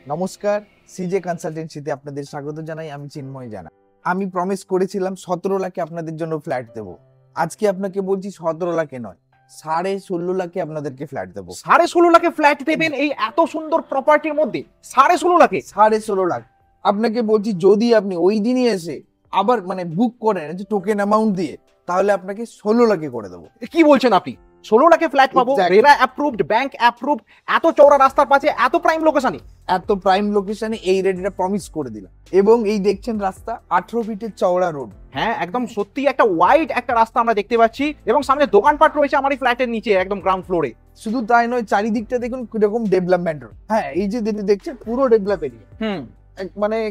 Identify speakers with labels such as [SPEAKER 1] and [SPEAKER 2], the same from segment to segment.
[SPEAKER 1] নমস্কার, সিজে কনসালটেন্সিতে আপনাদের স্বাগত জানাই। আমি চিন্ময় জানা। আমি প্রমিস করেছিলাম 17 লাখে আপনাদের জন্য ফ্ল্যাট দেব। আজকে আপনাকে বলছি 17 লাখে নয়, 16.5 লাখে আপনাদেরকে ফ্ল্যাট দেব।
[SPEAKER 2] 16.5 লাখে ফ্ল্যাট দেবেন এই এত সুন্দর প্রপার্টির মধ্যে? 16.5 লাখে?
[SPEAKER 1] 16.5 লাখ। আপনাকে বলছি যদি আপনি ওই দিনই এসে আবার বুক করেন যে টোকেন অ্যামাউন্ট দিয়ে, তাহলে আপনাকে 16 লাখে করে দেবো।
[SPEAKER 2] কি বলছেন আপনি? 16 লাখে ফ্ল্যাট পাবো? রেরা অ্যাপ্রুভড, ব্যাংক অ্যাপ্রুভড, এত চওড়া রাস্তার পাশে, এত প্রাইম লোকেশনে,
[SPEAKER 1] এই রেটটা প্রমিস করে দিলাম। এবং এই দেখছেন রাস্তা 18 ফিটের চওড়া রোড।
[SPEAKER 2] হ্যাঁ, একদম সত্যি একটা ওয়াইড একটা রাস্তা আমরা দেখতে পাচ্ছি, এবং সামনে দোকানপাট রয়েছে আমার এই ফ্ল্যাটের নিচে একদম গ্রাউন্ড ফ্লোরে।
[SPEAKER 1] শুধু তাই নয়, চারিদিকটা দেখুন কিরকম ডেভেলপমেন্ট। হ্যাঁ, এই যে দেখছেন পুরো ডেভেলপ এরিয়া।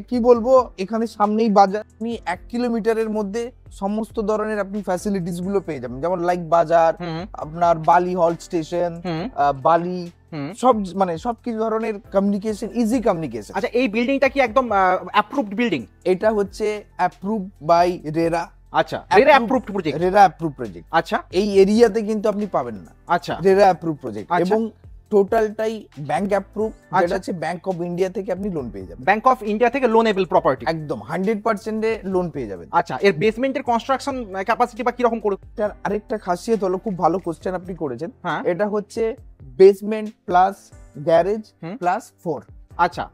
[SPEAKER 1] কি বলবো, এখানে সামনেই বাজার। আপনি 1 কিলোমিটারের মধ্যে সমস্ত ধরনের আপনি ফ্যাসিলিটিস গুলো পেয়ে যাবেন, যেমন লাইক বাজার, আপনার বালি হল্ট স্টেশন, বালি, সব কিছু ধরনের কমিউনিকেশন, ইজি কমিউনিকেশন।
[SPEAKER 2] আচ্ছা, এই বিল্ডিংটা কি একদম অ্যাপ্রুভড বিল্ডিং?
[SPEAKER 1] এটা হচ্ছে অ্যাপ্রুভ বাই রেরা।
[SPEAKER 2] আচ্ছা, RERA approved project.
[SPEAKER 1] RERA approve project.
[SPEAKER 2] আচ্ছা,
[SPEAKER 1] এই এরিয়াতে কিন্তু আপনি পাবেন না।
[SPEAKER 2] আচ্ছা,
[SPEAKER 1] রেরা অ্যাপ্রুভ প্রজেক্ট। এবং টোটালটাই ব্যাংক অ্যাপ্রুভ, যেটা হচ্ছে ব্যাংক অফ ইন্ডিয়া থেকে আপনি লোন পেয়ে যাবেন।
[SPEAKER 2] ব্যাংক অফ ইন্ডিয়া থেকে লোনেবল প্রপার্টি,
[SPEAKER 1] একদম 100% এ লোন পেয়ে যাবেন।
[SPEAKER 2] আচ্ছা, এর বেসমেন্টের কনস্ট্রাকশন ক্যাপাসিটি বা কি রকম করে?
[SPEAKER 1] এটার আরেকটা খাসিয়ত হলো, খুব ভালো কোশ্চেন আপনি করেছেন, এটা হচ্ছে বেসমেন্ট প্লাস গ্যারেজ প্লাস 4।
[SPEAKER 2] আচ্ছা,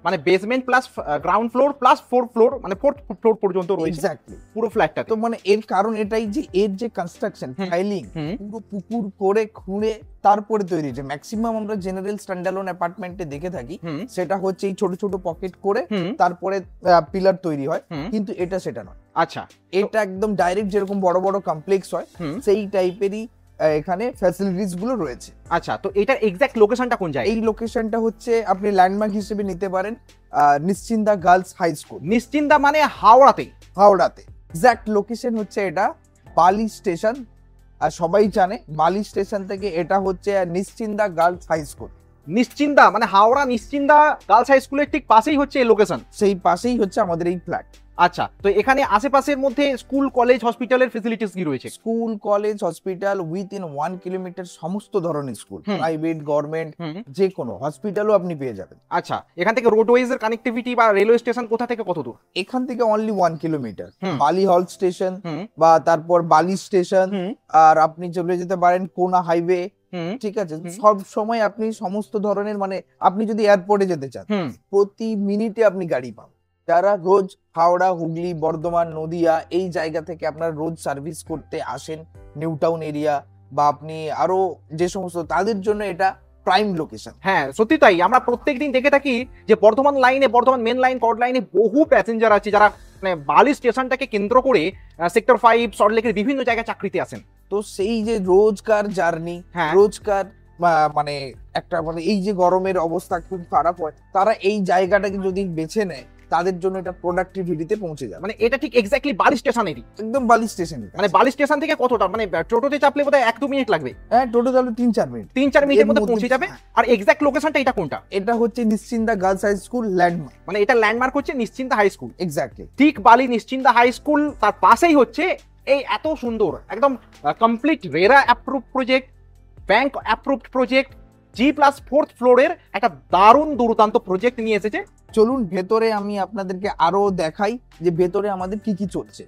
[SPEAKER 2] মানে basement plus ground floor plus 4 floor, মানে 4th ফ্লোর পর্যন্ত রয়েছে
[SPEAKER 1] এক্স্যাক্টলি
[SPEAKER 2] পুরো ফ্ল্যাটটা।
[SPEAKER 1] তো এর কারণ এটাই যে এর যে কনস্ট্রাকশন ফাইলিং পুরো পুকুর করে খুঁড়ে তারপরে তৈরি হয়েছে। ম্যাক্সিমাম আমরা জেনারেল স্ট্যান্ডালোন অ্যাপার্টমেন্টে দেখে থাকি, সেটা হচ্ছে এই ছোট ছোট পকেট করে তারপরে পিলার তৈরি হয়, কিন্তু এটা সেটা নয়।
[SPEAKER 2] আচ্ছা,
[SPEAKER 1] এটা একদম ডাইরেক্ট যেরকম বড় বড় কমপ্লেক্স হয় সেই টাইপেরই এখানে ফ্যাসিলিটিস গুলো রয়েছে।
[SPEAKER 2] আচ্ছা, তো এটার এক্সাক্ট লোকেশনটা কোন জায়গায়?
[SPEAKER 1] এই লোকেশনটা হচ্ছে আপনি ল্যান্ডমার্ক হিসেবে নিতে পারেন Nischinda girls high school.
[SPEAKER 2] Nischinda মানে হাওড়াতে?
[SPEAKER 1] হাওড়াতে। এক্সাক্ট লোকেশন হচ্ছে এটা বালি স্টেশন, আর সবাই জানে বালি স্টেশন থেকে এটা হচ্ছে Nischinda girls high school.
[SPEAKER 2] Nischinda মানে হাওড়া নিশ্চিন্দা গার্লস হাই স্কুলের ঠিক পাশেই হচ্ছে এই লোকেশন?
[SPEAKER 1] সেই পাশেই হচ্ছে আমাদের এই ফ্ল্যাট।
[SPEAKER 2] আচ্ছা, তো এখানে আশেপাশের মধ্যে স্কুল কলেজ হসপিটালের ফ্যাসিলিটিস কি রয়েছে?
[SPEAKER 1] School college hospital within 1 kilometre সমস্ত ধরনের স্কুল, প্রাইভেট গভর্নমেন্ট যে কোনো হসপিটালও আপনি পেয়ে যাবেন।
[SPEAKER 2] আচ্ছা, এখান থেকে রোডওয়েজ এর কানেক্টিভিটি বা রেলওয়ে স্টেশন কোথা থেকে কত দূর?
[SPEAKER 1] এখান থেকে অনলি 1 কিলোমিটার বালি হল স্টেশন বা তারপর বালি স্টেশন, আর আপনি চলে যেতে পারেন কোনা হাইওয়ে। ঠিক আছে, সব সময় আপনি সমস্ত ধরনের আপনি যদি এয়ারপোর্টে যেতে চান প্রতি মিনিটে আপনি গাড়ি পাবেন। যারা রোজ হাওড়া, হুগলি, বর্ধমান, নদিয়া এই জায়গা থেকে আপনারা রোজ সার্ভিস করতে আসেন নিউ টাউন এরিয়া বা আপনি আরো যে সমস্ত, তাদের জন্য এটা প্রাইম লোকেশন।
[SPEAKER 2] হ্যাঁ, সত্যি তাই। আমরা প্রত্যেকদিন দেখে থাকি যে Bardhaman Bardhaman main line, chord লাইনে বহু প্যাসেঞ্জার আছে যারা বালি স্টেশনটাকে কেন্দ্র করে সেক্টর 5 সল্টলেকের বিভিন্ন জায়গায় চাকরিতে আসেন।
[SPEAKER 1] তো সেই যে রোজকার জার্নি, রোজকার একটা এই যে গরমের অবস্থা খুব খারাপ হয়, তারা এই জায়গাটাকে যদি বেছে নেয় তাদের জন্য এটা প্রোডাক্টিভিটিতে পৌঁছে যায়।
[SPEAKER 2] এটা ঠিক এক্স্যাক্টলি বালি স্টেশনেরই?
[SPEAKER 1] একদম বালি স্টেশন।
[SPEAKER 2] বালি স্টেশন থেকে কতটা, টোটোতে চাপলে বোধহয় 1-2 মিনিট লাগবে?
[SPEAKER 1] হ্যাঁ, টোটো চাপলে 3-4 মিনিট,
[SPEAKER 2] 3-4 মিনিটের মধ্যে পৌঁছে যাবে। আর এক্স্যাক্ট লোকেশনটা এটা কোনটা?
[SPEAKER 1] এটা হচ্ছে Nischinda girls high school landmark.
[SPEAKER 2] এটা ল্যান্ডমার্ক হচ্ছে নিশ্চিন্দা হাই স্কুল।
[SPEAKER 1] এক্স্যাক্টলি
[SPEAKER 2] ঠিক বালি নিশ্চিন্দা হাই স্কুল, তার পাশেই হচ্ছে এই এত সুন্দর একদম complete RERA approved project, bank approved project, G+4th ফ্লোরের একটা দারুণ দুর্দান্ত প্রজেক্ট নিয়ে এসেছে।
[SPEAKER 1] চলুন ভেতরে আমি আপনাদেরকে আরো দেখাই যে ভেতরে আমাদের কি কি চলছে,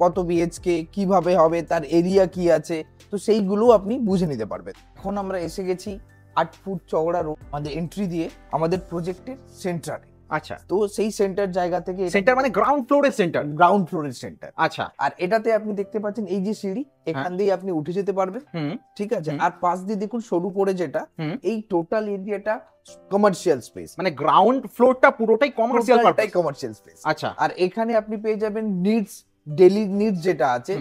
[SPEAKER 1] কত বিএইচকে, কিভাবে হবে, তার এরিয়া কি আছে, তো সেইগুলো আপনি বুঝে নিতে পারবেন। এখন আমরা এসে গেছি 8 ফুট চওড়া রোড আমাদের এন্ট্রি দিয়ে আমাদের প্রজেক্টের সেন্টারে।
[SPEAKER 2] আচ্ছা,
[SPEAKER 1] তো সেই সেন্টার জায়গা থেকে,
[SPEAKER 2] সেন্টার মানে গ্রাউন্ড ফ্লোরের সেন্টার?
[SPEAKER 1] গ্রাউন্ড ফ্লোরের সেন্টার।
[SPEAKER 2] আচ্ছা,
[SPEAKER 1] আর এটাতে আপনি দেখতে পাচ্ছেন এই যে সিঁড়ি, এখান দিয়ে আপনি উঠে যেতে পারবেন। ঠিক আছে, আর পাশ দিয়ে দেখুন সরু করে যেটা, এই টোটাল এরিয়াটা কমার্শিয়াল স্পেস,
[SPEAKER 2] গ্রাউন্ড ফ্লোরটা পুরোটাই কমার্শিয়াল
[SPEAKER 1] স্পেস।
[SPEAKER 2] আচ্ছা,
[SPEAKER 1] আর এখানে আপনি পেয়ে যাবেন ডেইলি নিডস যেটা আছে,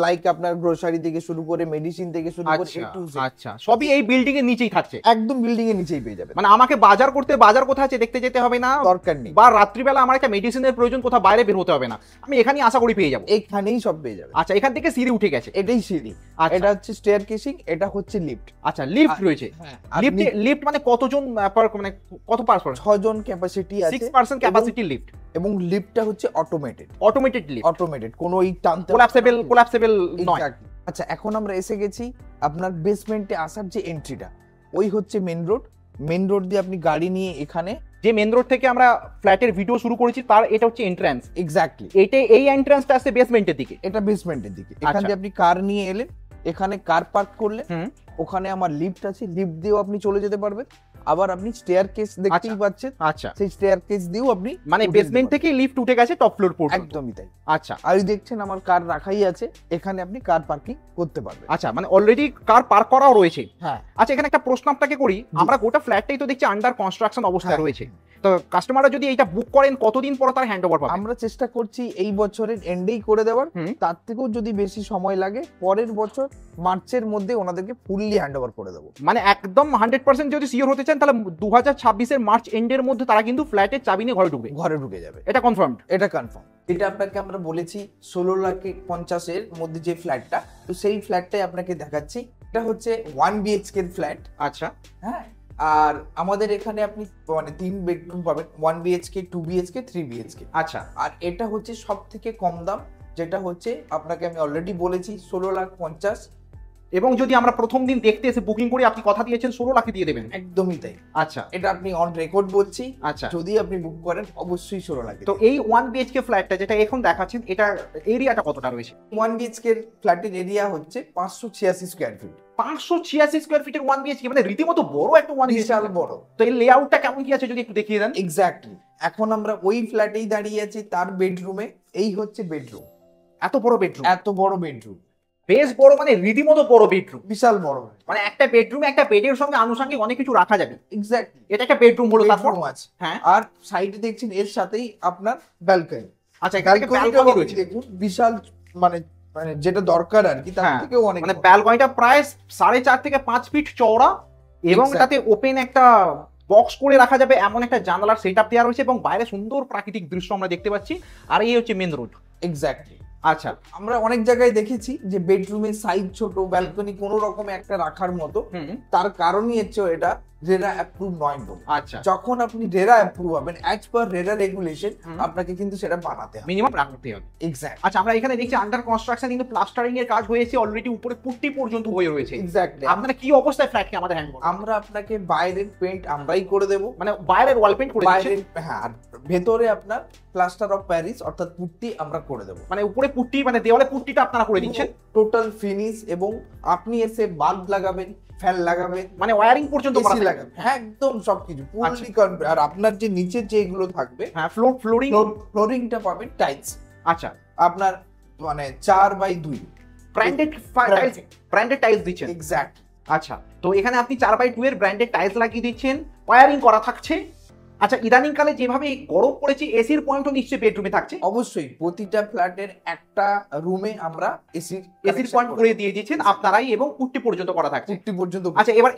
[SPEAKER 1] লাইক আপনার গ্রোসারি থেকে শুরু করে মেডিসিন থেকে শুরু করে A to Z।
[SPEAKER 2] আচ্ছা, সবই এই বিল্ডিং এর নিচেই থাকছে?
[SPEAKER 1] একদম বিল্ডিং এর নিচেই পেয়ে যাবেন।
[SPEAKER 2] আমাকে বাজার করতে, বাজার কোথায় আছে দেখতে যেতে হবে না,
[SPEAKER 1] দরকার নেই।
[SPEAKER 2] বা রাত্রিবেলা আমার একটা মেডিসিনের প্রয়োজন, কোথাও বাইরে বের হতে হবে না, আমি এখানেই আশা করি পেয়ে যাবো।
[SPEAKER 1] এখানেই সব পেয়ে যাবেন।
[SPEAKER 2] আচ্ছা, এখান থেকে সিঁড়ি উঠে গেছে?
[SPEAKER 1] এটাই সিঁড়ি, এটা হচ্ছে স্টেয়ার কেসিং, এটা হচ্ছে লিফট।
[SPEAKER 2] আচ্ছা, লিফট রয়েছে? লিফট কতজন, কত পার্সন?
[SPEAKER 1] 6 জন ক্যাপাসিটি আছে,
[SPEAKER 2] 6 পার্সন ক্যাপাসিটি লিফট।
[SPEAKER 1] এবং লিফটটা হচ্ছে অটোমেটেড লিফট, কোনো এই টানতে
[SPEAKER 2] কোলাপসেবল নয়।
[SPEAKER 1] আচ্ছা, এখন আমরা এসে গেছি আপনার বেসমেন্টে আসার যে এন্ট্রিটা, ওই হচ্ছে মেন রোড দিয়ে আপনি গাড়ি নিয়ে এখানে
[SPEAKER 2] যে মেন রোড থেকে আমরা ফ্ল্যাটের ভিডিও শুরু করেছি তার এটা হচ্ছে এন্ট্রান্স।
[SPEAKER 1] এক্স্যাক্টলি,
[SPEAKER 2] এই এন্ট্রান্সটা আছে বেসমেন্টের দিকে।
[SPEAKER 1] এটা বেসমেন্টের দিকে। এখান দিয়ে আপনি কার নিয়ে এলেন, এখানে কার পার্ক করলে ওখানে আমার লিফট আছে, লিফট দিয়েও আপনি চলে যেতে পারবেন। আবার আপনি স্টেয়ার কেস দেখতেই পাচ্ছেন,
[SPEAKER 2] আচ্ছা
[SPEAKER 1] সেই স্টেয়ার কেস দিয়েও আপনি
[SPEAKER 2] মানে বেসমেন্ট থেকে লিফট উঠে গেছে টপ ফ্লোর পর্যন্ত।
[SPEAKER 1] একদমই তাই।
[SPEAKER 2] আচ্ছা,
[SPEAKER 1] আর দেখছেন আমার কার রাখাই আছে, এখানে আপনি কার পার্কিং করতে পারবেন।
[SPEAKER 2] আচ্ছা মানে অলরেডি কার পার্ক করাও রয়েছে।
[SPEAKER 1] হ্যাঁ।
[SPEAKER 2] আচ্ছা, এখানে একটা প্রশ্ন আপনাকে করি, আমরা গোটা ফ্ল্যাটটাই তো দেখছি আন্ডার কনস্ট্রাকশন অবস্থায় রয়েছে, তো কাস্টমাররা যদি এটা বুক করেন কতদিন পর তার হ্যান্ড ওভার পাবে?
[SPEAKER 1] আমরা চেষ্টা করছি এই বছরের এন্ডেই করে দেওয়ার, তার থেকেও যদি বেশি সময় লাগে পরের বছর মার্চের মধ্যে ওনাদেরকে ফুললি হ্যান্ড ওভার করে দেবো।
[SPEAKER 2] মানে একদম 100% যদি সিওর হতে চান তাহলে 2026 মার্চ এন্ডের মধ্যে তারা কিন্তু ফ্ল্যাটের চাবি নিয়ে ঘরে ঢুকে যাবে। এটা কনফার্ম?
[SPEAKER 1] এটা কনফার্ম। এটা আপনাকে আমরা বলেছি 16,50,000 মধ্যে যে ফ্ল্যাটটা, তো সেই ফ্ল্যাটটাই আপনাকে দেখাচ্ছি। এটা হচ্ছে 1 BHK এর ফ্ল্যাট।
[SPEAKER 2] আচ্ছা,
[SPEAKER 1] হ্যাঁ, আর আমাদের এখানে আপনি মানে 3 বেডরুম পাবেন, 1 BHK, 2 BHK, 3 BHK।
[SPEAKER 2] আচ্ছা,
[SPEAKER 1] আর এটা হচ্ছে সব থেকে কম দাম, যেটা হচ্ছে আপনাকে আমি অলরেডি বলেছি 16,50,000।
[SPEAKER 2] এবং যদি আমরা প্রথম দিন দেখতে এসে বুকিং করি আপনি কথা দিয়েছেন 16 লাখে দিয়ে দেবেন?
[SPEAKER 1] একদমই তাই।
[SPEAKER 2] আচ্ছা,
[SPEAKER 1] এটা আপনি অন রেকর্ড বলছি।
[SPEAKER 2] আচ্ছা,
[SPEAKER 1] যদি আপনি বুক করেন অবশ্যই 16 লাখ।
[SPEAKER 2] তো এই 1 BHK ফ্ল্যাটটা যেটা এখন দেখাচ্ছেন এটার এরিয়াটা কতটা রয়েছে?
[SPEAKER 1] 1 BHK এর ফ্ল্যাটের এরিয়া হচ্ছে 586 স্কয়ার ফিট।
[SPEAKER 2] 586 স্কয়ার ফিটের 1 BHK, মানে রীতিমতো বড় একটা 1 BHK।
[SPEAKER 1] বিশাল বড়।
[SPEAKER 2] তো এই লেআউটটা কেমন কি আছে যদি একটু দেখিয়ে দেন।
[SPEAKER 1] এক্স্যাক্টলি, এখন আমরা ওই ফ্ল্যাটেই দাঁড়িয়ে আছি, তার বেডরুমে। এই হচ্ছে বেডরুম,
[SPEAKER 2] এত বড় বেডরুম?
[SPEAKER 1] এত বড় বেডরুম,
[SPEAKER 2] বেশ বড়, মানে রীতিমতো বড় বেডরুম,
[SPEAKER 1] বিশাল বড়।
[SPEAKER 2] মানে একটা বেডরুমে একটা বেডের সঙ্গে আনুষঙ্গিক অনেক কিছু রাখা যাবে।
[SPEAKER 1] এক্স্যাক্টলি,
[SPEAKER 2] এটা একটা বেডরুম হলো, তারপর
[SPEAKER 1] আছে।
[SPEAKER 2] হ্যাঁ,
[SPEAKER 1] আর সাইডে দেখছেন এর সাথেই আপনার ব্যালকনি।
[SPEAKER 2] আচ্ছা, এখানে ব্যালকনি রয়েছে।
[SPEAKER 1] দেখুন বিশাল, মানে মানে যেটা দরকার আর কি, তার থেকেও অনেক।
[SPEAKER 2] মানে ব্যালকনিটা প্রায় 4.5 থেকে 5 ফিট চওড়া, এবং তাতে ওপেন একটা বক্স করে রাখা যাবে এমন একটা জানালার সেটআপ দেওয়া রয়েছে, এবং বাইরে সুন্দর প্রাকৃতিক দৃশ্য আমরা দেখতে পাচ্ছি। আর এই হচ্ছে মেন রোড।
[SPEAKER 1] এক্স্যাক্টলি।
[SPEAKER 2] আচ্ছা,
[SPEAKER 1] আমরা অনেক জায়গায় দেখেছি যে বেডরুমের সাইজ ছোট, ব্যালকনি কোনো রকমে একটা রাখার মতো, তার কারণই হচ্ছে এটা রেরা অ্যাপ্রুভ নয় বলে।
[SPEAKER 2] আচ্ছা,
[SPEAKER 1] যখন আপনি রেরা অ্যাপ্রুভ হবেন অ্যাজ পার রেরা রেগুলেশন, আপনাকে কিন্তু সেটা বানাতে হবে,
[SPEAKER 2] মিনিমাম রাখতে হবে।
[SPEAKER 1] এক্স্যাক্টলি।
[SPEAKER 2] আচ্ছা, আমরা এখানে দেখছি আন্ডার কনস্ট্রাকশন কিন্তু প্লাস্টারিং এর কাজ হয়েছে অলরেডি, উপরে পুট্টি পর্যন্ত হয়ে রয়েছে।
[SPEAKER 1] এক্স্যাক্টলি।
[SPEAKER 2] আপনারা কি অবস্থায় ফ্ল্যাটকে আমাদের হ্যান্ড করবেন?
[SPEAKER 1] আমরা আপনাকে বাইরের পেইন্ট আমরাই করে দেব,
[SPEAKER 2] মানে বাইরের ওয়াল পেইন্ট করে দিচ্ছেন?
[SPEAKER 1] হ্যাঁ, আর ভেতরে আপনার প্লাস্টার অফ প্যারিস অর্থাৎ পুট্টি আমরা করে দেব।
[SPEAKER 2] মানে উপরে পুট্টি, মানে দেওয়ালে পুট্টিটা আপনারা করে দিচ্ছেন
[SPEAKER 1] টোটাল ফিনিশ, এবং আপনি এসে বাল্ব লাগাবেন, ফ্যান লাগাবেন,
[SPEAKER 2] মানে ওয়্যারিং পর্যন্ত করা
[SPEAKER 1] এসি লাগাবেন। হ্যাঁ, একদম সবকিছু ফুললি কমপ্লিট। আর আপনার যে নিচে যেগুলো থাকবে,
[SPEAKER 2] হ্যাঁ, ফ্লোরিংটা
[SPEAKER 1] পাবেন টাইলস।
[SPEAKER 2] আচ্ছা,
[SPEAKER 1] আপনার মানে 4/2
[SPEAKER 2] ব্র্যান্ডেড টাইলস দিচ্ছেন?
[SPEAKER 1] এক্স্যাক্ট।
[SPEAKER 2] আচ্ছা, তো এখানে আপনি 4/2 এর ব্র্যান্ডেড টাইলস লাগিয়ে দিচ্ছেন, ওয়্যারিং করা থাকছে। আচ্ছা, ইদানিং কালে যেভাবে গরম পড়েছে এসির পয়েন্টও নিশ্চয়ই বেডরুমে থাকছে?
[SPEAKER 1] অবশ্যই, প্রতিটা ফ্ল্যাটের একটা রুমে আমরা এসির
[SPEAKER 2] পয়েন্ট করে দিয়ে দিয়েছেন আপনারাই, এবং পুট্টি পর্যন্ত করা থাকছে।
[SPEAKER 1] পুট্টি পর্যন্ত।
[SPEAKER 2] আচ্ছা, এবার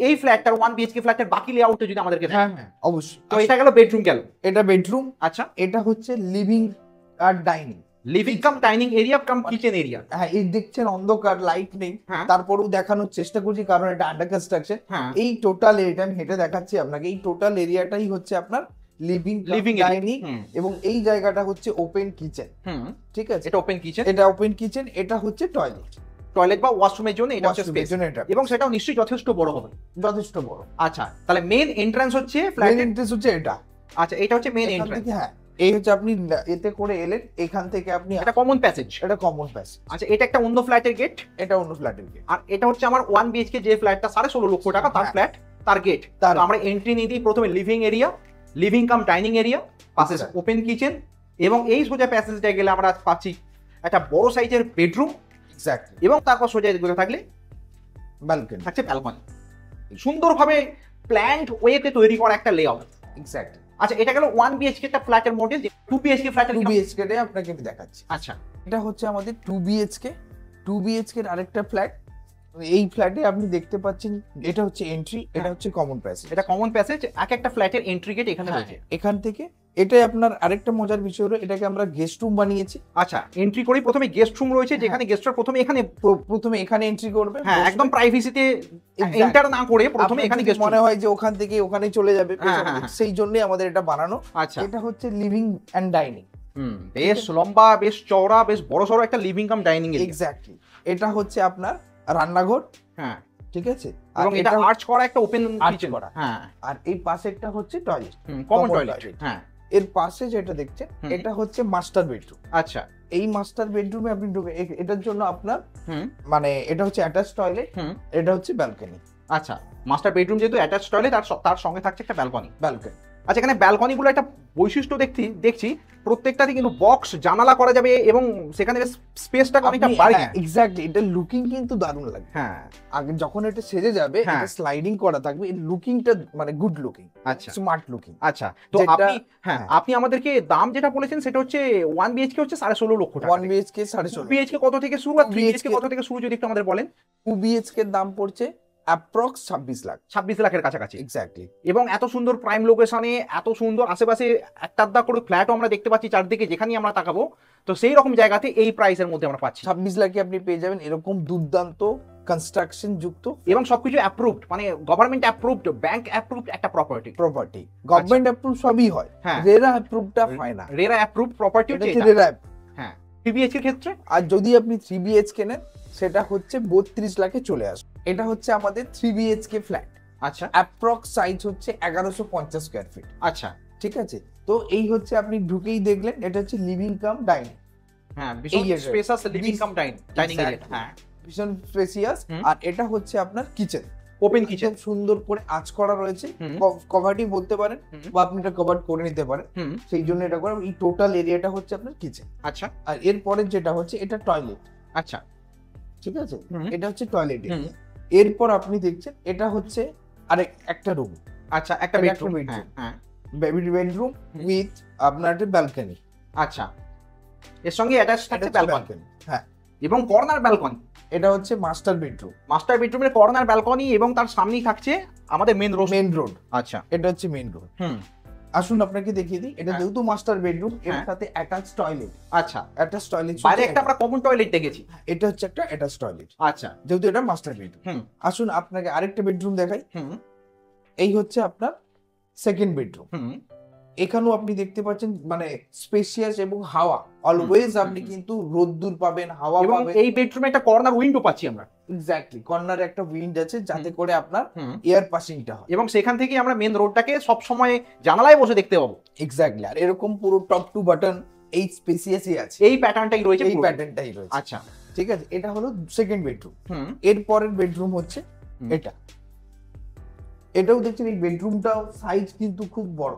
[SPEAKER 2] এই ফ্ল্যাটটার 1 BHK ফ্ল্যাটের বাকি লেআউটটা যদি আমাদেরকে দেন।
[SPEAKER 1] হ্যাঁ, অবশ্যই।
[SPEAKER 2] তো এটা গেল বেডরুম গেল।
[SPEAKER 1] এটা বেডরুম।
[SPEAKER 2] আচ্ছা,
[SPEAKER 1] এটা হচ্ছে লিভিং আর dining.
[SPEAKER 2] Living cum dining area cum kitchen area.
[SPEAKER 1] হ্যাঁ, এই দেখছেন অন্ধকার, লাইট নেই, তারপরেও দেখানোর চেষ্টা করছি কারণ এটা আন্ডার কনস্ট্রাকশন। এই টোটাল এরিয়াটা আমি হেঁটে দেখাচ্ছি আপনাকে। এই টোটাল এরিয়াটাই হচ্ছে আপনার লিভিং ডাইনিং, এবং এই জায়গাটা হচ্ছে ওপেন কিচেন। ঠিক আছে,
[SPEAKER 2] এটা ওপেন কিচেন,
[SPEAKER 1] এটা ওপেন কিচেন। এটা হচ্ছে টয়লেট
[SPEAKER 2] বা ওয়াশরুমের জন্য এটা হচ্ছে স্পেস, এবং সেটাও নিশ্চয়ই যথেষ্ট বড় হবে।
[SPEAKER 1] যথেষ্ট বড়।
[SPEAKER 2] আচ্ছা, তাহলে মেইন এন্ট্রান্স হচ্ছে
[SPEAKER 1] ফ্ল্যাটের এন্ট্রান্স হচ্ছে এটা।
[SPEAKER 2] আচ্ছা, এটা হচ্ছে মেইন এন্ট্রান্স।
[SPEAKER 1] হ্যাঁ, এই হচ্ছে আপনি এতে করে এলেন, এখান থেকে আপনি
[SPEAKER 2] এটা কমন প্যাসেজ।
[SPEAKER 1] এটা কমন প্যাসেজ।
[SPEAKER 2] আচ্ছা, এটা একটা অন্য ফ্ল্যাটের গেট।
[SPEAKER 1] এটা অন্য ফ্ল্যাটের গেট।
[SPEAKER 2] আর এটা হচ্ছে আমার 1 BHK যে ফ্ল্যাটটা 16.5 লক্ষ টাকা তার ফ্ল্যাট, তার গেট। তো আমরা এন্ট্রি নিয়ে দিই প্রথমে living area, living cum dining area, পাশে ওপেন কিচেন, এবং এই সোজা প্যাসেজটা গেলে আমরা পাচ্ছি একটা বড় সাইজের বেডরুম।
[SPEAKER 1] এক্স্যাক্টলি।
[SPEAKER 2] এবং তারপর সোজা এদিকে থাকলে
[SPEAKER 1] ব্যালকনি,
[SPEAKER 2] থাকছে ব্যালকনি। সুন্দরভাবে প্ল্যান্ড ওয়েতে তৈরি করা একটা লেআউট।
[SPEAKER 1] এক্স্যাক্টলি।
[SPEAKER 2] আচ্ছা, এটা গেল 1 BHK একটা ফ্ল্যাটের মডেল। 2 BHK ফ্ল্যাটের
[SPEAKER 1] 2 BHK তে আপনাকে আমি দেখাচ্ছি।
[SPEAKER 2] আচ্ছা,
[SPEAKER 1] এটা হচ্ছে আমাদের 2 BHK এর আরেকটা ফ্ল্যাট। এই ফ্ল্যাটে আপনি দেখতে পাচ্ছেন এটা হচ্ছে এন্ট্রি, এটা হচ্ছে কমন প্যাসেজ।
[SPEAKER 2] এটা কমন প্যাসেজ, এক একটা ফ্ল্যাটের এন্ট্রি গেট এখানে রয়েছে।
[SPEAKER 1] এখান থেকে এটাই আপনার আরেকটা মজার বিষয় হলো এটাকে আমরা গেস্ট রুম বানিয়েছি।
[SPEAKER 2] আচ্ছা, এন্ট্রি করেই প্রথমে গেস্ট রুম রয়েছে, যেখানে গেস্টরা প্রথমে এখানে এন্ট্রি করবে। হ্যাঁ, একদম প্রাইভেসিতে এন্টার না করে প্রথমে এখানে গেস্ট
[SPEAKER 1] মনে হয় যে ওখান থেকে ওখানে চলে যাবে, সেই জন্যই আমাদের এটা বানানো।
[SPEAKER 2] আচ্ছা,
[SPEAKER 1] এটা হচ্ছে লিভিং এন্ড ডাইনিং।
[SPEAKER 2] বেশ লম্বা, বেশ চওড়া, বেশ বড়সড় একটা living cum dining area.
[SPEAKER 1] Exactly. এটা হচ্ছে আপনার রান্নাঘর।
[SPEAKER 2] হ্যাঁ,
[SPEAKER 1] ঠিক আছে,
[SPEAKER 2] এবং এটা আর্চ করা একটা ওপেন কিচেন
[SPEAKER 1] করা।
[SPEAKER 2] হ্যাঁ,
[SPEAKER 1] আর এই পাশে একটা হচ্ছে টয়লেট,
[SPEAKER 2] কমন টয়লেট। হ্যাঁ,
[SPEAKER 1] এর পাশে যেটা দেখছেন এটা হচ্ছে মাস্টার বেডরুম।
[SPEAKER 2] আচ্ছা,
[SPEAKER 1] এই মাস্টার বেডরুমে আপনি ঢুকে এটার জন্য আপনার মানে এটা হচ্ছে অ্যাটাচ টয়লেট, এটা হচ্ছে ব্যালকনি।
[SPEAKER 2] আচ্ছা, মাস্টার বেডরুম যেহেতু অ্যাটাচ টয়লেট তার সঙ্গে থাকছে একটা ব্যালকনি।
[SPEAKER 1] ব্যালকনি,
[SPEAKER 2] আচ্ছা, এখানে ব্যালকনিগুলো একটা বৈশিষ্ট্য দেখছি প্রত্যেকটাতে কিন্তু বক্স জানালা করা যাবে এবং সেখানে স্পেসটা অনেকটা বাড়ে।
[SPEAKER 1] এক্স্যাক্টলি, এটা লুকিং কিন্তু দারুণ লাগে।
[SPEAKER 2] হ্যাঁ,
[SPEAKER 1] আগে যখন এটা সেজে যাবে এটা স্লাইডিং করা থাকবে, এই লুকিংটা মানে গুড লুকিং,
[SPEAKER 2] আচ্ছা,
[SPEAKER 1] স্মার্ট লুকিং।
[SPEAKER 2] আচ্ছা, তো আপনি আমাদেরকে দাম যেটা বলেছেন সেটা হচ্ছে 1 বিএইচকে হচ্ছে 16.5 লক্ষ টাকা।
[SPEAKER 1] 1 বিএইচকে 16.5।
[SPEAKER 2] বিএইচকে কত থেকে শুরু আর 3 বিএইচকে কত থেকে শুরু যদি একটু আমাদের বলেন।
[SPEAKER 1] 2 বিএইচকে এর দাম পড়ছে অ্যাপ্রক্স 26 লাখ,
[SPEAKER 2] 26 লাখের কাছাকাছি।
[SPEAKER 1] এক্স্যাক্টলি।
[SPEAKER 2] এবং এত সুন্দর প্রাইম লোকেশনে, এত সুন্দর আশেপাশে একটা আধা করে ফ্ল্যাটও আমরা দেখতে পাচ্ছি চারদিকে, যেখানেই আমরা তাকাবো তো সেই রকম জায়গাতে এই প্রাইসের মধ্যে আমরা পাচ্ছি।
[SPEAKER 1] 26 লাখে আপনি পেয়ে যাবেন এরকম দুর্দান্ত কনস্ট্রাকশন যুক্ত
[SPEAKER 2] এবং সবকিছু অ্যাপ্রুভড, মানে গভর্নমেন্ট অ্যাপ্রুভড, ব্যাংক অ্যাপ্রুভড একটা প্রপার্টি।
[SPEAKER 1] গভর্নমেন্ট অ্যাপ্রুভ সবই হয়, রেরা অ্যাপ্রুভটা হয় না।
[SPEAKER 2] রেরা অ্যাপ্রুভ প্রপার্টি হচ্ছে এটা।
[SPEAKER 1] রেরা,
[SPEAKER 2] হ্যাঁ, 3 বিএইচকে এর ক্ষেত্রে।
[SPEAKER 1] আর যদি আপনি 3 বিএইচকে নেন সেটা হচ্ছে 32 লাখে চলে আসবে। এটা হচ্ছে আমাদের 3 বিএইচকে ফ্ল্যাট।
[SPEAKER 2] আচ্ছা,
[SPEAKER 1] অ্যাপ্রক্স সাইজ হচ্ছে 1150 স্কয়ার ফিট।
[SPEAKER 2] আচ্ছা,
[SPEAKER 1] ঠিক আছে, তো এই হচ্ছে আপনি ঢুকেই দেখলেন এটা হচ্ছে লিভিং কাম ডাইনিং।
[SPEAKER 2] হ্যাঁ, ভীষণ স্পেসাস লিভিং কাম ডাইনিং এরিয়া। হ্যাঁ,
[SPEAKER 1] ভীষণ স্পেসিয়াস। আর এটা হচ্ছে আপনার কিচেন,
[SPEAKER 2] ওপেন কিচেন,
[SPEAKER 1] সুন্দর করে আঁচ করা রয়েছে, কভারটি বলতে পারেন বা আপনি এটা কভার করে নিতে পারেন, সেই জন্য এটা করা। এই টোটাল এরিয়াটা হচ্ছে আপনার কিচেন।
[SPEAKER 2] আচ্ছা,
[SPEAKER 1] আর এরপরে যেটা হচ্ছে এটা টয়লেট।
[SPEAKER 2] আচ্ছা,
[SPEAKER 1] ঠিক আছে, এটা হচ্ছে টয়লেট এরিয়া। এরপর আপনি দেখছেন এটা হচ্ছে আরেক একটা রুম।
[SPEAKER 2] আচ্ছা, একটা বেডরুম।
[SPEAKER 1] হ্যাঁ, বেডরুম উইথ আপনার একটা ব্যালকনি।
[SPEAKER 2] আচ্ছা, এর সঙ্গে অ্যাটাচ থাকছে ব্যালকনি।
[SPEAKER 1] হ্যাঁ,
[SPEAKER 2] এবং কর্নার ব্যালকনি।
[SPEAKER 1] এটা হচ্ছে মাস্টার বেডরুম।
[SPEAKER 2] মাস্টার বেডরুমের কর্নার ব্যালকনি এবং তার সামনেই থাকছে আমাদের মেন রোড। আচ্ছা,
[SPEAKER 1] এটা হচ্ছে মেন রোড। আসুন আপনাকে দেখিয়ে দিই, এটা যেহেতু মাস্টার বেডরুম এর সাথে অ্যাটাচ টয়লেট।
[SPEAKER 2] আচ্ছা,
[SPEAKER 1] অ্যাটাচ টয়লেট,
[SPEAKER 2] বাইরে একটা আমরা কমন টয়লেট দেখেছি,
[SPEAKER 1] এটা হচ্ছে একটা অ্যাটাচ টয়লেট।
[SPEAKER 2] আচ্ছা,
[SPEAKER 1] যেহেতু এটা মাস্টার বেডরুম। আসুন আপনাকে আরেকটা বেডরুম দেখাই। এই হচ্ছে আপনার সেকেন্ড বেডরুম। এখানেও আপনি দেখতে পাচ্ছেন মানে স্পেশিয়াস এবং হাওয়া অলওয়েজ, আপনি কিন্তু রোদ্দুর পাবেন, হাওয়া পাবেন।
[SPEAKER 2] এই বেডরুমে একটা কর্নার উইন্ডো পাচ্ছি আমরা।
[SPEAKER 1] এক্স্যাক্টলি, কর্নারে একটা উইন্ড আছে যাতে করে আপনার এয়ার পাসিংটা হয়,
[SPEAKER 2] এবং সেখান থেকে আমরা মেন রোডটাকে সব সময় জানালায় বসে দেখতে পাবো।
[SPEAKER 1] এক্স্যাক্টলি, আর এরকম পুরো টপ টু বাটন এই স্পেসিয়াসই আছে,
[SPEAKER 2] এই প্যাটার্নটাই রয়েছে,
[SPEAKER 1] এই প্যাটার্নটাই রয়েছে।
[SPEAKER 2] আচ্ছা,
[SPEAKER 1] ঠিক আছে, এটা হলো সেকেন্ড বেডরুম। এর পরের বেডরুম হচ্ছে এটা। এটাও দেখছেন এই বেডরুমটাও সাইজ কিন্তু খুব বড়।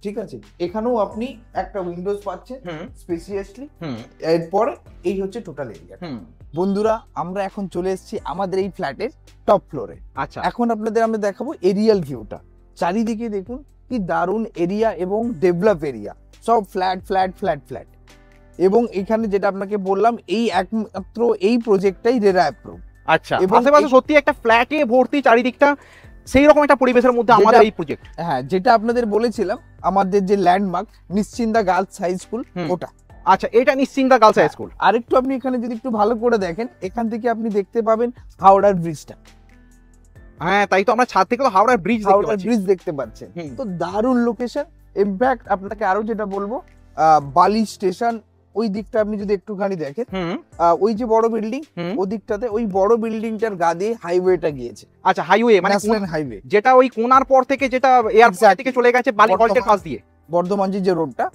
[SPEAKER 1] ঠিক আছে, এখানেও আপনি একটা উইন্ডোজ পাচ্ছেন স্পেসিয়াসলি। এরপর এই হচ্ছে টোটাল এরিয়া। বন্ধুরা, আমরা এখন চলে এসেছি আমাদের এই ফ্ল্যাটের টপ ফ্লোরে।
[SPEAKER 2] আচ্ছা,
[SPEAKER 1] এখন আপনাদের আমরা দেখাবো এরিয়াল ভিউটা। চারিদিকে দেখুন কি দারুণ এরিয়া এবং ডেভেলপ এরিয়া, সব ফ্ল্যাট ফ্ল্যাট ফ্ল্যাট ফ্ল্যাট। এবং এখানে যেটা আপনাকে বললাম, এই একমাত্র এই প্রজেক্টটাই রেরা অ্যাপ্রুভ।
[SPEAKER 2] আচ্ছা, আশেপাশে সত্যি একটা ফ্ল্যাটে ভর্তি চারিদিকটা, সেই রকম একটা পরিবেশের মধ্যে আমাদের এই প্রজেক্ট।
[SPEAKER 1] হ্যাঁ, যেটা আপনাদের বলেছিলাম আমাদের যে landmark Nischinda girls high school, ওটা।
[SPEAKER 2] আচ্ছা, এটা নিশ্চিন্দা গার্লস হাই স্কুল।
[SPEAKER 1] আরেকটু আপনি এখানে যদি একটু ভালো করে দেখেন, এখান থেকে আপনি দেখতে পাবেন হাওড়ার ব্রিজটা।
[SPEAKER 2] হ্যাঁ, তাই তো আমরা ছাদ থেকে তো হাওড়ার ব্রিজ
[SPEAKER 1] দেখতে পাচ্ছেন। তো দারুণ লোকেশন। ইনফ্যাক্ট আপনাকে আরো যেটা বলবো, বালি স্টেশন ওই দিকটা আপনি যদি একটুখানি দেখেন, ওই যে বড় বিল্ডিং ওই দিকটাতে, ওই বড় বিল্ডিংটার গা দিয়ে হাইওয়েটা গিয়েছে।
[SPEAKER 2] আচ্ছা, হাইওয়ে মানে
[SPEAKER 1] হাইওয়ে,
[SPEAKER 2] যেটা ওই কোনার পর থেকে যেটা এয়ারপোর্ট থেকে চলে গেছে বালি হল্টের পাশ দিয়ে,
[SPEAKER 1] বর্ধমানজির যে রোডটা,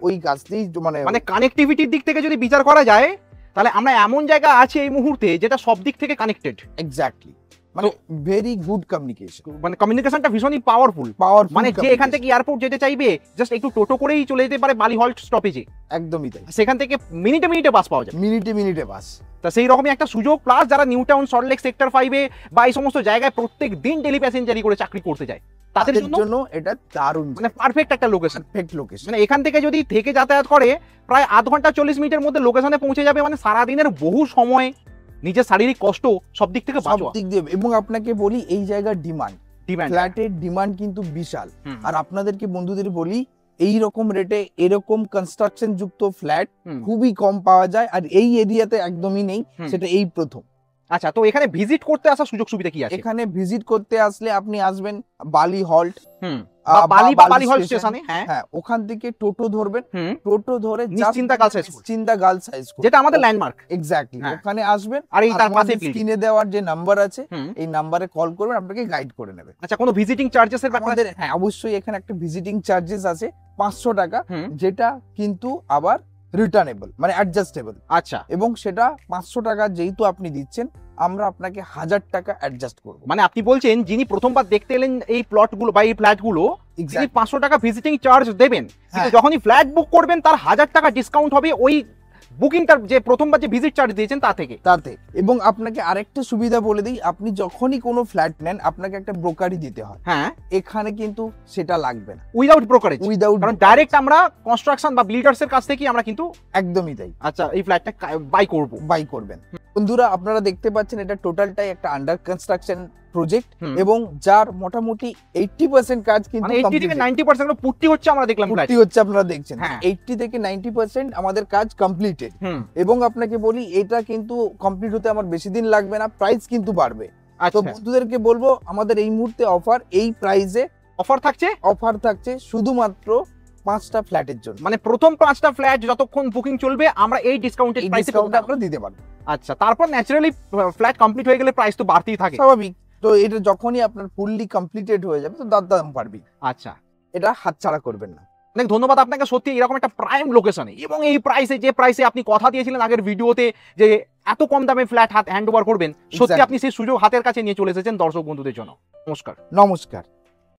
[SPEAKER 1] ওই কাছ দিয়ে মানে
[SPEAKER 2] কানেক্টিভিটির দিক থেকে যদি বিচার করা যায়, তাহলে আমরা এমন জায়গা আছে এই মুহূর্তে যেটা সব দিক থেকে কানেক্টেড।
[SPEAKER 1] এক্স্যাক্টলি, মানে ভেরি গুড কমিউনিকেশন,
[SPEAKER 2] মানে কমিউনিকেশনটা ভীষণই পাওয়ারফুল। মানে যে এখান থেকে এয়ারপোর্ট যেতে চাইবে জাস্ট একটু টোটো করেই চলে যেতে পারে বালি হল্ট স্টপেজে।
[SPEAKER 1] একদমই তাই,
[SPEAKER 2] সেখান থেকে মিনিটে মিনিটে বাস পাওয়া যায়,
[SPEAKER 1] মিনিটে বাস।
[SPEAKER 2] তা সেই রকমই একটা সুযোগ। প্লাস যারা নিউ টাউন, সল্টলেক সেক্টর 5-এ বা এই সমস্ত জায়গায় প্রত্যেক দিন ডেলি প্যাসেঞ্জারি করে চাকরি করতে যায়, তাদের জন্য
[SPEAKER 1] এটা দারুণ,
[SPEAKER 2] মানে পারফেক্ট একটা লোকেশন।
[SPEAKER 1] মানে
[SPEAKER 2] এখান থেকে যদি যাতায়াত করে প্রায় আধ ঘন্টা 40 মিনিটের মধ্যে লোকেশনে পৌঁছে যাবে। মানে সারাদিনের বহু সময়, নিজের শারীরিক কষ্ট সব দিক থেকে বাঁচোয়া।
[SPEAKER 1] এবং আপনাকে বলি এই জায়গার ডিমান্ড, ফ্ল্যাটের ডিমান্ড কিন্তু বিশাল। আর আপনাদেরকে বন্ধুদের বলি, এই রকম রেটে এরকম কনস্ট্রাকশন যুক্ত ফ্ল্যাট খুবই কম পাওয়া যায়, আর এই এরিয়াতে একদমই নেই, সেটা এই প্রথম।
[SPEAKER 2] আচ্ছা, তো এখানে ভিজিট করতে আসার সুযোগ সুবিধা কি আছে?
[SPEAKER 1] এখানে ভিজিট করতে আসলে আপনি আসবেন বালি হল্ট,
[SPEAKER 2] বালি হল স্টেশনে।
[SPEAKER 1] হ্যাঁ, ওখান থেকে টোটো ধরবেন,
[SPEAKER 2] হুম,
[SPEAKER 1] টোটো ধরে
[SPEAKER 2] Nishchinta girls high school,
[SPEAKER 1] Nishchinta girls high school,
[SPEAKER 2] যেটা আমাদের ল্যান্ডমার্ক।
[SPEAKER 1] এক্স্যাক্টলি,
[SPEAKER 2] হ্যাঁ।
[SPEAKER 1] ওখানে আসবেন,
[SPEAKER 2] আর এই তার পাশেই
[SPEAKER 1] স্ক্রিনে দেওয়ার যে নাম্বার আছে
[SPEAKER 2] হুম।
[SPEAKER 1] এই নাম্বারে কল করবেন, আপনাকে গাইড করে নেবে।
[SPEAKER 2] আচ্ছা, কোনো ভিজিটিং চার্জেস এর ব্যাপার
[SPEAKER 1] আমাদের
[SPEAKER 2] আছে?
[SPEAKER 1] হ্যাঁ, অবশ্যই এখানে একটা ভিজিটিং চার্জেস আছে 500 টাকা,
[SPEAKER 2] হুম।
[SPEAKER 1] যেটা কিন্তু আবার রিটার্নেবল, মানে অ্যাডজাস্টেবল।
[SPEAKER 2] আচ্ছা,
[SPEAKER 1] এবং সেটা 500 টাকা যেহেতু আপনি দিচ্ছেন, আমরা আপনাকে 1000 টাকা অ্যাডজাস্ট করব।
[SPEAKER 2] মানে আপনি বলছেন যিনি প্রথমবার দেখতে এলেন এই প্লটগুলো বা এই ফ্ল্যাটগুলো, তিনি
[SPEAKER 1] এক্স্যাক্টলি,
[SPEAKER 2] 500 টাকা ভিজিটিং চার্জ দেবেন, কিন্তু
[SPEAKER 1] হ্যাঁ।
[SPEAKER 2] যখনই ফ্ল্যাট বুক করবেন তার 1000 টাকা ডিসকাউন্ট হবে ওই বুকিংটার যে প্রথমবার যে ভিজিট চার্জ দিয়েছেন তা থেকে।
[SPEAKER 1] তাতে এবং আপনাকে আরেকটা সুবিধা বলে দিই, আপনি যখনই কোনো ফ্ল্যাট নেন আপনাকে একটা ব্রোকারি দিতে হয়,
[SPEAKER 2] হ্যাঁ,
[SPEAKER 1] এখানে কিন্তু সেটা লাগবে না,
[SPEAKER 2] উইদাউট ব্রোকারেজ।
[SPEAKER 1] উইদাউট,
[SPEAKER 2] কারণ ডাইরেক্ট আমরা কনস্ট্রাকশন বা বিল্ডার্স এর কাছ থেকে আমরা কিন্তু
[SPEAKER 1] একদমই তাই,
[SPEAKER 2] আচ্ছা এই ফ্ল্যাটটা বাই করব।
[SPEAKER 1] বাই করবেন। বন্ধুরা, আপনারা দেখতে পাচ্ছেন এটা টোটালটাই একটা আন্ডার কনস্ট্রাকশন প্রজেক্ট,
[SPEAKER 2] হুম।
[SPEAKER 1] এবং যার মোটামুটি 80% কাজ কিন্তু
[SPEAKER 2] মানে 80 থেকে 90% পুট্টি হচ্ছে আমরা দেখলাম ফ্ল্যাট।
[SPEAKER 1] পুট্টি হচ্ছে, আপনারা দেখছেন
[SPEAKER 2] হ্যাঁ।
[SPEAKER 1] 80 থেকে 90% আমাদের কাজ কমপ্লিটেড।
[SPEAKER 2] হুম,
[SPEAKER 1] এবং আপনাকে বলি, এটা কিন্তু কমপ্লিট হতে আমার বেশি দিন লাগবে না, প্রাইস কিন্তু বাড়বে। তো
[SPEAKER 2] আচ্ছা,
[SPEAKER 1] বন্ধুদেরকে বলবো, আমাদের এই মুহূর্তে অফার, এই প্রাইসে
[SPEAKER 2] অফার থাকছে,
[SPEAKER 1] অফার থাকছে শুধুমাত্র 5টা ফ্ল্যাটের জন্য।
[SPEAKER 2] মানে প্রথম 5টা ফ্ল্যাট যতক্ষণ বুকিং চলবে আমরা এই ডিসকাউন্টেড
[SPEAKER 1] এই
[SPEAKER 2] প্রাইসে
[SPEAKER 1] ডিসকাউন্ট আমরা দিতে পারবো।
[SPEAKER 2] আচ্ছা, তারপর ন্যাচারালি ফ্ল্যাট কমপ্লিট হয়ে গেলে প্রাইস তো বাড়তেই থাকে।
[SPEAKER 1] স্বাভাবিক, তো এটা যখনই আপনার ফুললি কমপ্লিটেড হয়ে যাবে তো দাম পারবি,
[SPEAKER 2] আচ্ছা,
[SPEAKER 1] এটা হাতছাড়া করবেন না।
[SPEAKER 2] অনেক ধন্যবাদ আপনাকে, সত্যি এরকম একটা প্রাইম লোকেশনে এবং এই প্রাইসে, যে প্রাইসে আপনি কথা দিয়েছিলেন আগের ভিডিওতে যে এত কম দামে ফ্ল্যাট হ্যান্ড ওভার করবেন, সত্যি
[SPEAKER 1] Exactly.
[SPEAKER 2] আপনি সেই সুযোগ হাতের কাছে নিয়ে চলে এসেছেন দর্শক বন্ধুদের জন্য। নমস্কার।
[SPEAKER 1] নমস্কার।